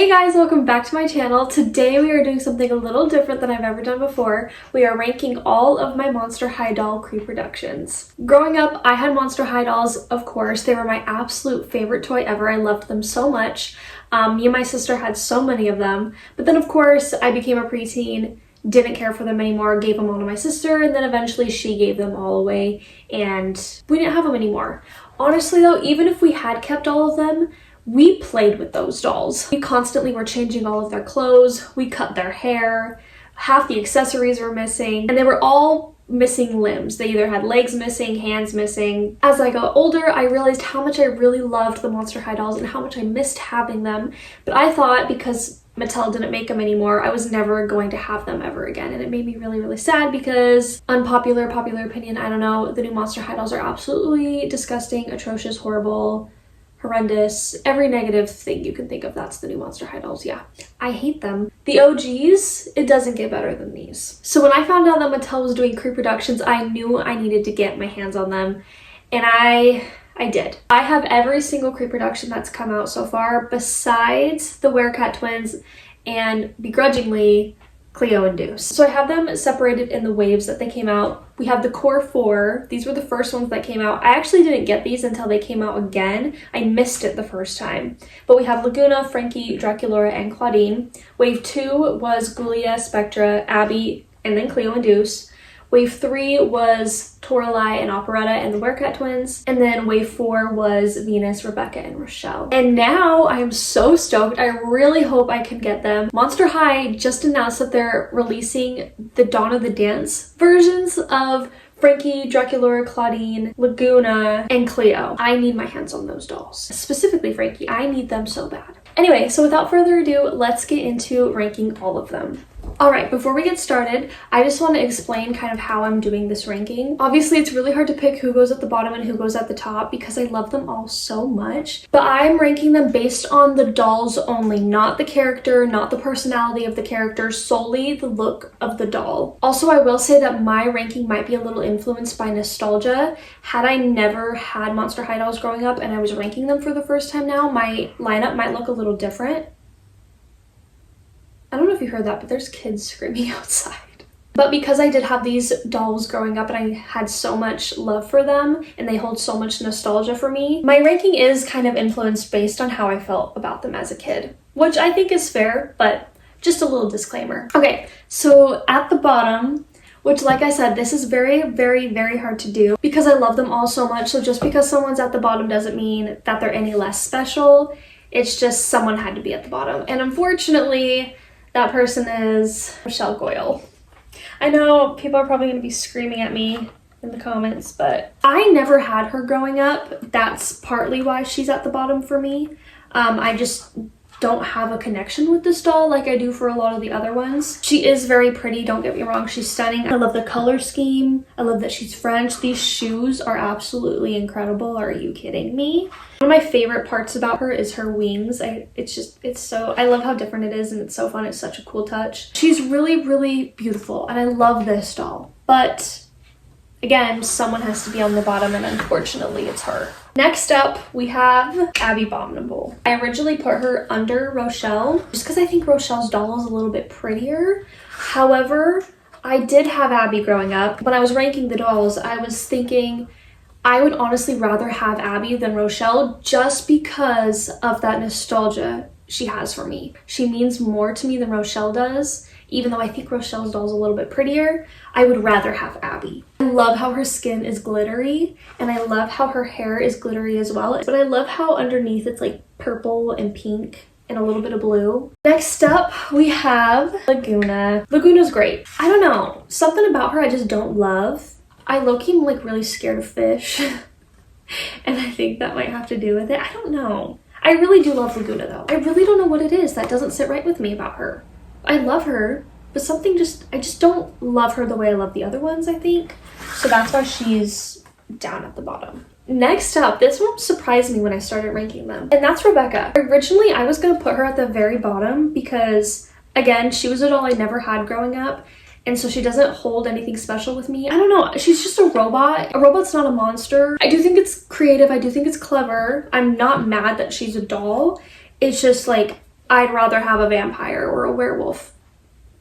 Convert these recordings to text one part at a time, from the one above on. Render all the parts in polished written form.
Hey guys, welcome back to my channel. Today we are doing something a little different than I've ever done before. We are ranking all of my Monster High doll Creeproductions. Growing up, I had Monster High dolls, of course. They were my absolute favorite toy ever. I loved them so much. Me and my sister had so many of them. But then of course, I became a preteen, didn't care for them anymore, gave them all to my sister, and then eventually she gave them all away and we didn't have them anymore. Honestly though, even if we had kept all of them, we played with those dolls. We constantly were changing all of their clothes, we cut their hair, half the accessories were missing, and they were all missing limbs. They either had legs missing, hands missing. As I got older, I realized how much I really loved the Monster High dolls and how much I missed having them. But I thought because Mattel didn't make them anymore, I was never going to have them ever again. And it made me really sad because popular opinion, I don't know, the new Monster High dolls are absolutely disgusting, atrocious, horrible, horrendous, every negative thing you can think of. That's the new Monster High dolls. Yeah, I hate them. The OGs, it doesn't get better than these. So when I found out that Mattel was doing Creeproductions, I knew I needed to get my hands on them, and I did. I have every single Creeproduction that's come out so far besides the werecat twins and begrudgingly Cleo and Deuce. So I have them separated in the waves that they came out. We have the core 4. These were the first ones that came out. I actually didn't get these until they came out again. I missed it the first time. But we have Laguna, Frankie, Draculaura, and Claudine. Wave 2 was Gulia, Spectra, Abby, and then Cleo and Deuce. Wave 3 was Toralei and Operetta and the werecat twins. And then wave 4 was Venus, Rebecca, and Rochelle. And now I am so stoked. I really hope I can get them. Monster High just announced that they're releasing the Dawn of the Dance versions of Frankie, Draculaura, Claudine, Laguna, and Cleo. I need my hands on those dolls. Specifically Frankie, I need them so bad. Anyway, so without further ado, let's get into ranking all of them. Alright, before we get started, I just want to explain kind of how I'm doing this ranking. Obviously, it's really hard to pick who goes at the bottom and who goes at the top because I love them all so much. But I'm ranking them based on the dolls only, not the character, not the personality of the character, solely the look of the doll. Also, I will say that my ranking might be a little influenced by nostalgia. Had I never had Monster High dolls growing up and I was ranking them for the first time now, my lineup might look a little different. I don't know if you heard that, but there's kids screaming outside. But because I did have these dolls growing up and I had so much love for them and they hold so much nostalgia for me, my ranking is kind of influenced based on how I felt about them as a kid, which I think is fair, but just a little disclaimer. Okay, so at the bottom, which like I said, this is very hard to do because I love them all so much. So just because someone's at the bottom doesn't mean that they're any less special. It's just someone had to be at the bottom. And unfortunately, that person is Rochelle Goyle. I know people are probably going to be screaming at me in the comments, but I never had her growing up. That's partly why she's at the bottom for me. I just don't have a connection with this doll like I do for a lot of the other ones. She is very pretty, don't get me wrong, she's stunning. I love the color scheme. I love that she's French. These shoes are absolutely incredible. Are you kidding me? One of my favorite parts about her is her wings. I love how different it is and it's so fun. It's such a cool touch. She's really beautiful and I love this doll. But again, someone has to be on the bottom and unfortunately it's her. Next up, we have Abby Abominable. I originally put her under Rochelle just because I think Rochelle's doll is a little bit prettier. However, I did have Abby growing up. When I was ranking the dolls, I was thinking I would honestly rather have Abby than Rochelle just because of that nostalgia she has for me. She means more to me than Rochelle does. Even though I think Rochelle's doll is a little bit prettier, I would rather have Abby. I love how her skin is glittery, and I love how her hair is glittery as well. But I love how underneath it's like purple and pink and a little bit of blue. Next up, we have Laguna. Laguna's great. I don't know, something about her I just don't love. I low-key am like really scared of fish, and I think that might have to do with it. I don't know. I really do love Laguna though. I really don't know what it is that doesn't sit right with me about her. I love her, but I just don't love her the way I love the other ones, I think. So that's why she's down at the bottom. Next up, this one surprised me when I started ranking them, and that's Rebecca. Originally, I was going to put her at the very bottom because, again, she was a doll I never had growing up, and so she doesn't hold anything special with me. I don't know, she's just a robot. A robot's not a monster. I do think it's creative, I do think it's clever. I'm not mad that she's a doll. It's just like, I'd rather have a vampire or a werewolf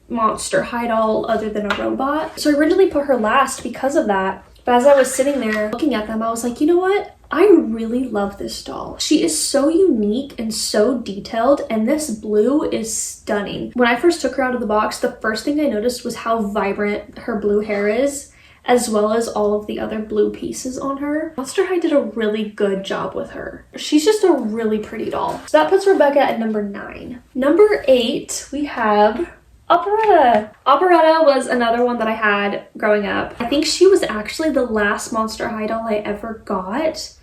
monster high doll other than a robot. So I originally put her last because of that. But as I was sitting there looking at them, I was like, you know what? I really love this doll. She is so unique and so detailed, and this blue is stunning. When I first took her out of the box, the first thing I noticed was how vibrant her blue hair is, as well as all of the other blue pieces on her. Monster High did a really good job with her. She's just a really pretty doll. So that puts Rebecca at number 9. Number 8, we have Operetta. Operetta was another one that I had growing up. I think she was actually the last Monster High doll I ever got.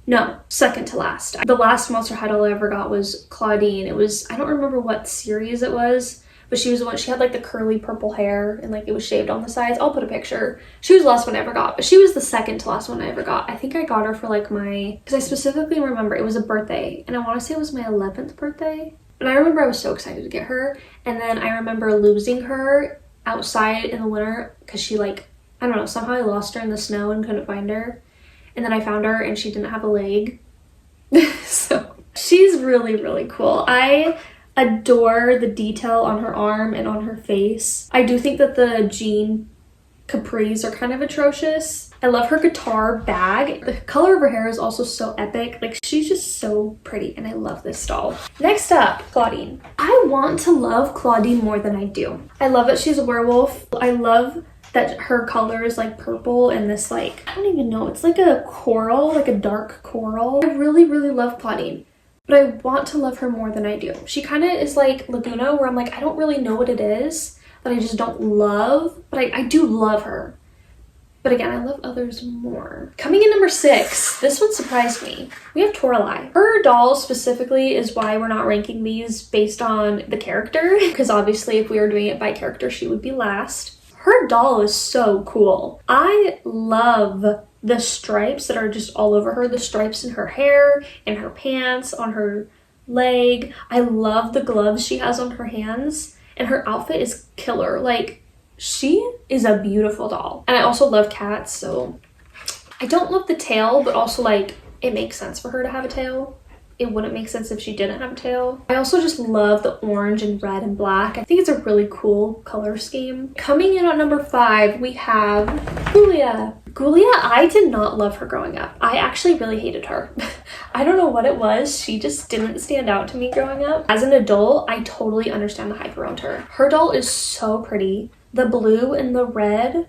No, second to last. The last Monster High doll I ever got was Claudine. It was, I don't remember what series it was, but she was the one, she had like the curly purple hair and like it was shaved on the sides. I'll put a picture. She was the last one I ever got, but she was the second to last one I ever got. I think I got her for like because I specifically remember it was a birthday, and I want to say it was my 11th birthday. And I remember I was so excited to get her, and then I remember losing her outside in the winter because she like, I don't know, somehow I lost her in the snow and couldn't find her. And then I found her and she didn't have a leg. So she's really, really cool. I adore the detail on her arm and on her face. I do think that the jean capris are kind of atrocious. I love her guitar bag. The color of her hair is also so epic. Like, she's just so pretty, and I love this doll. Next up, Claudine. I want to love Claudine more than I do. I love that she's a werewolf. I love that her color is like purple and this like, I don't even know, it's like a coral, like a dark coral. I really, really love Claudine, but I want to love her more than I do. She kind of is like Laguna, where I'm like, I don't really know what it is that I just don't love, but I do love her. But again, I love others more. Coming in number 6, this one surprised me. We have Toralei. Her doll specifically is why we're not ranking these based on the character, because obviously if we were doing it by character, she would be last. Her doll is so cool. I love the stripes that are just all over her, the stripes in her hair, in her pants, on her leg. I love the gloves she has on her hands, and her outfit is killer. Like, she is a beautiful doll. And I also love cats, so I don't love the tail, but also like it makes sense for her to have a tail. It wouldn't make sense if she didn't have a tail. I also just love the orange and red and black. I think it's a really cool color scheme. Coming in at number 5, we have Gulia. Gulia, I did not love her growing up. I actually really hated her. I don't know what it was. She just didn't stand out to me growing up. As an adult, I totally understand the hype around her. Her doll is so pretty. The blue and the red,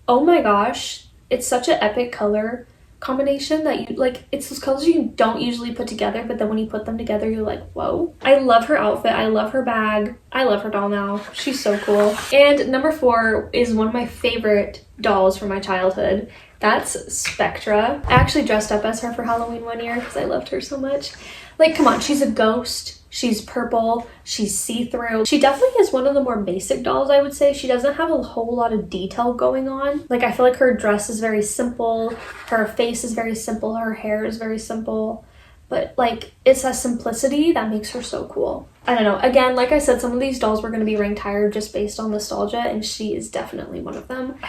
oh my gosh, it's such an epic color combination that you like. It's those colors you don't usually put together, but then when you put them together, you're like, whoa. I love her outfit. I love her bag. I love her doll now. She's so cool. And number 4 is one of my favorite dolls from my childhood. That's Spectra. I actually dressed up as her for Halloween one year because I loved her so much. Like, come on, she's a ghost. She's purple, she's see-through. She definitely is one of the more basic dolls, I would say. She doesn't have a whole lot of detail going on. Like, I feel like her dress is very simple, her face is very simple, her hair is very simple. But like, it's that simplicity that makes her so cool. I don't know. Again, like I said, some of these dolls were going to be ranked higher just based on nostalgia, and she is definitely one of them.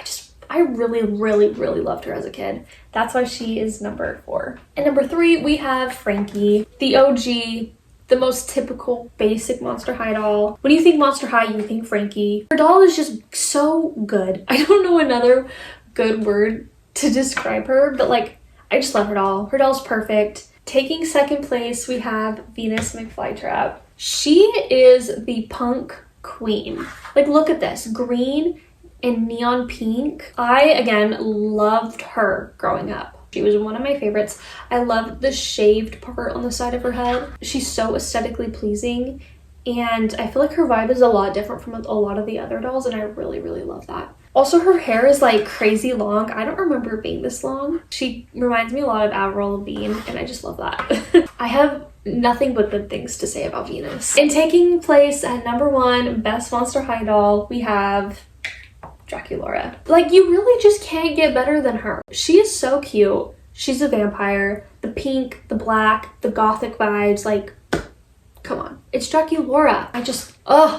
I really, really, really loved her as a kid. That's why she is number 4. And number 3, we have Frankie, the OG, the most typical basic Monster High doll. When you think Monster High, you think Frankie. Her doll is just so good. I don't know another good word to describe her, but like, I just love her doll. Her doll's perfect. Taking second place, we have Venus McFlytrap. She is the punk queen. Like, look at this, green and neon pink. I, again, loved her growing up. She was one of my favorites. I loved the shaved part on the side of her head. She's so aesthetically pleasing, and I feel like her vibe is a lot different from a lot of the other dolls, and I really, really love that. Also, her hair is like crazy long. I don't remember it being this long. She reminds me a lot of Avril Lavigne, and I just love that. I have nothing but good things to say about Venus. And taking place at number 1, best Monster High doll, we have Draculaura. Like, you really just can't get better than her. She is so cute. She's a vampire. The pink, the black, the gothic vibes, like, come on. It's Draculaura.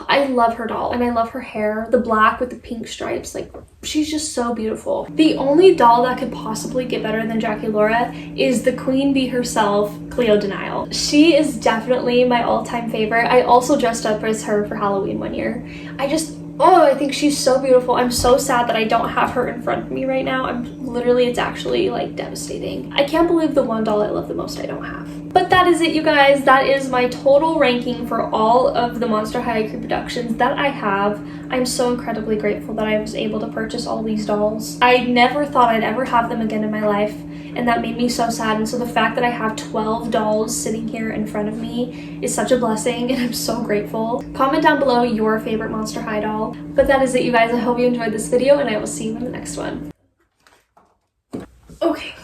I love her doll, and I love her hair, the black with the pink stripes. Like, she's just so beautiful. The only doll that could possibly get better than Draculaura is the queen bee herself, Cleo Denial. She is definitely my all-time favorite. I also dressed up as her for Halloween one year. I think she's so beautiful. I'm so sad that I don't have her in front of me right now. It's actually like devastating. I can't believe the one doll I love the most I don't have. But that is it, you guys. That is my total ranking for all of the Monster High Creeproductions that I have. I'm so incredibly grateful that I was able to purchase all these dolls. I never thought I'd ever have them again in my life, and that made me so sad. And so the fact that I have 12 dolls sitting here in front of me is such a blessing, and I'm so grateful. Comment down below your favorite Monster High doll. But that is it, you guys. I hope you enjoyed this video, and I will see you in the next one. Okay.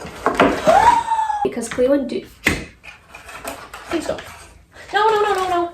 Because Cleo and Deuce. Please don't. No.